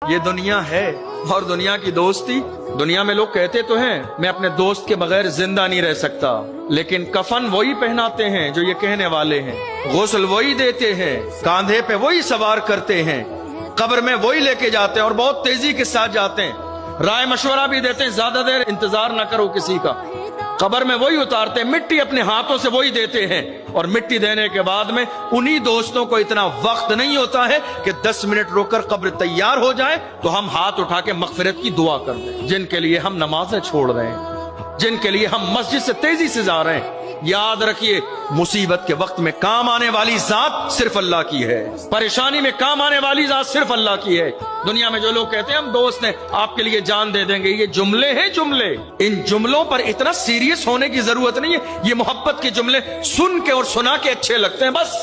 یہ دنیا ہے اور دنیا کی دوستی، دنیا میں لوگ کہتے تو ہیں میں اپنے دوست کے بغیر زندہ نہیں رہ سکتا، لیکن کفن وہی پہناتے ہیں جو یہ کہنے والے ہیں، غسل وہی دیتے ہیں، کاندھے پہ وہی سوار کرتے ہیں، قبر میں وہی لے کے جاتے ہیں اور بہت تیزی کے ساتھ جاتے ہیں، رائے مشورہ بھی دیتے ہیں زیادہ دیر انتظار نہ کرو کسی کا، قبر میں وہی اتارتے ہیں، مٹی اپنے ہاتھوں سے وہی دیتے ہیں، اور مٹی دینے کے بعد میں انہی دوستوں کو اتنا وقت نہیں ہوتا ہے کہ 10 منٹ روک کر قبر تیار ہو جائے تو ہم ہاتھ اٹھا کے مغفرت کی دعا کر دیں، جن کے لیے ہم نمازیں چھوڑ رہے ہیں، جن کے لیے ہم مسجد سے تیزی سے جا رہے ہیں۔ یاد رکھیے مصیبت کے وقت میں کام آنے والی ذات صرف اللہ کی ہے، پریشانی میں کام آنے والی ذات صرف اللہ کی ہے۔ دنیا میں جو لوگ کہتے ہیں ہم دوست ہیں آپ کے لیے جان دے دیں گے، یہ جملے ہیں جملے، ان جملوں پر اتنا سیریس ہونے کی ضرورت نہیں ہے، یہ محبت کے جملے سن کے اور سنا کے اچھے لگتے ہیں بس۔